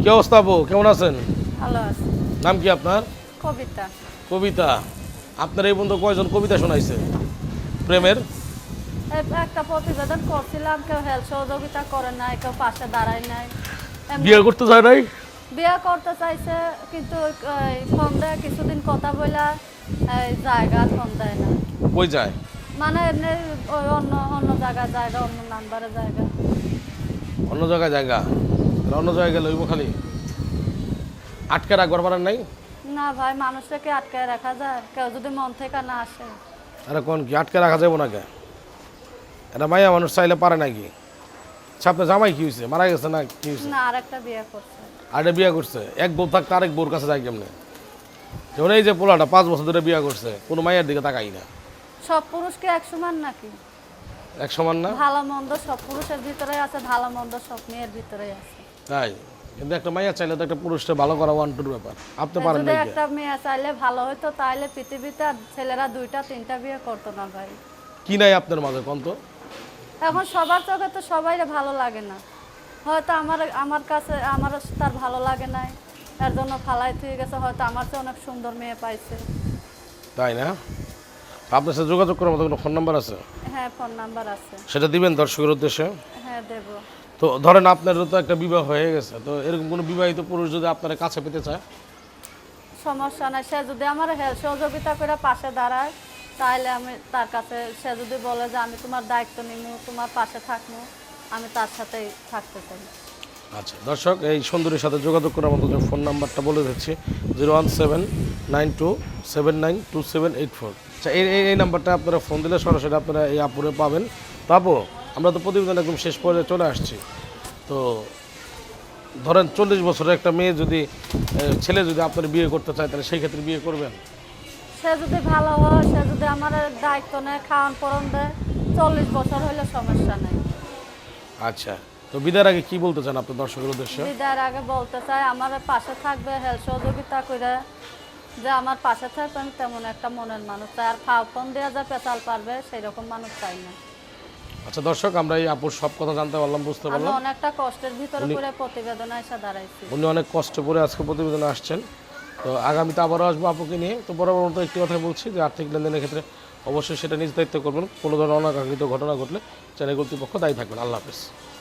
কি অবস্থা আপু, কেমন আছেন? ভালো আছে। নাম কি আপনার? কবিতা। কবিতা। আপনার এই বন্ধু কয়জন কবিতা শোনাইছে প্রেমের? একটা প্রতিবেদন করছিলাম, কেউ হেল্প সহযোগিতা করে নাই, কেউ পাশে দাঁড়ায় নাই। বিয়ে করতে চায় নাই? বিয়ে করতে চাইছে কিন্তু ফোন দেয়, কিছুদিন কথা বলে জায়গা ফোন দেয় না। কই যায়? মানে এমনি ওই অন্য অন্য জায়গা অন্য নাম্বারে জায়গা। অন্য জায়গায় জায়গা? অন্য জায়গায় গেলে ওইব খালি আটকে রাখবার পারেন নাই? না ভাই, মানুষটাকে আটকায় রাখা যায়? কেউ যদি মন থেকে না আসে। আরে কোন কি আটকে রাখা যাবো না কে? এটা মাইয়া মানুষ চাইলে পারে নাকি? আপনার জামাই কি হয়েছে, মারা গেছে না কি হয়েছে? না, আরেকটা বিয়ে করছে। আরেকটা বিয়ে করছে? এক বউ থাকতে আরেক বউর কাছে যায় কেমনে? যেমন এই যে পোলাটা 5 বছর ধরে বিয়ে করছে, কোনো মায়ের দিকে তাকাই না। সব পুরুষ কি এক সমান নাকি? এক সমান না? ভালো মন্দ সব পুরুষের ভিতরে আছে, ভালো মন্দ সব মেয়ের ভিতরে আছে। তাই? কিন্তু একটা মাইয়া চাইলে তো একটা পুরুষটা ভালো করা ওয়ান টুর ব্যাপার, আপনি পারেন যদি নাকি? একটা মেয়ে চাইলে ভালো হতো, তাহলে পৃথিবীতে আর ছেলেরা 2টা 3টা বিয়ে করতো না ভাই। কি নাই আপনার মাঝে কোন তো? এখন সবার চোখে তো সবাইরে ভালো লাগে না। হয়তো আমার কাছে আমার তার ভালো লাগে নাই, এর জন্য ফালাই থেকে গেছে। হয়তো আমার চেয়ে অনেক সুন্দর মেয়ে পাইছে। তাই না? আপনার সাথে যোগাযোগ করার মতো কোনো ফোন নাম্বার আছে? হ্যাঁ, ফোন নাম্বার আছে। সেটা দিবেন দর্শকের উদ্দেশ্যে। হ্যাঁ, দেব। তো ধরেন আপনারও তো একটা বিবাহ হয়ে গেছে, তো এরকম কোনো বিবাহিত পুরুষ যদি আপনার কাছে পেতে চায়? সমস্যা নাই, সে যদি আমার হেল্প সহযোগিতা করে পাশে দাঁড়ায়, তাহলে আমি তার কাছে, সে যদি বলে যে আমি তোমার দায়িত্ব নিব, তোমার পাশে থাকবো, আমি তার সাথেই থাকতে চাই। আচ্ছা দর্শক, এই সুন্দরীর সাথে যোগাযোগ করার মতো যে ফোন নাম্বারটা বলে দিচ্ছি, 01792792784। আচ্ছা, এই নাম্বারটা আপনারা ফোন দিলে সরাসরি আপনারা এই আপুরে পাবেন। তো আপু, আমরা তো প্রতিবেদন একদম শেষ পর্যায়ে চলে আসছি। তো ধরেন 40 বছরের একটা মেয়ে যদি ছেলে যদি আপনার বিয়ে করতে চায়, তাহলে সেই ক্ষেত্রে বিয়ে করবেন? সে যদি ভালো হয়, সে যদি আমার দায়িত্ব নেয়, খাওয়ান পরন দেয়, 40 বছর হইলে সমস্যা নেই। আচ্ছা, তো বিদায়ের আগে কি বলতে চান আপনার দর্শকের উদ্দেশ্যে? বিদায়ের আগে বলতে চাই, আমার পাশে থাকবে, হেল্প সহযোগিতা করে, যে আমার পাশে থাকবে, আমি তেমন একটা মনের মানুষ চাই। আর ফোন দেওয়া যা পেঁচাল পারবে সেই রকম মানুষ চাই না। আচ্ছা দর্শক, আমরা এই আপুর সব কথা জানতে পারলাম, বুঝতে আমি পারলাম। অনেকটা কষ্টের ভিতরে করে প্রতিবেদনে এসে দাঁড়াইছি। উনি অনেক কষ্ট করে আজকে প্রতিবেদনে আসছেন। তো আগামীতে আবারও আসবো আপুকে নিয়ে। তো বরাবর মতো একটি কথা বলছি যে আর্থিক লেনদেনের ক্ষেত্রে অবশ্যই সেটা নিজ দায়িত্ব করবেন। কোনো ধরনের অনাকাঙ্ক্ষিত ঘটনা ঘটলে চ্যানেল কর্তৃপক্ষ দায়ী থাকবেন। আল্লাহ হাফেজ।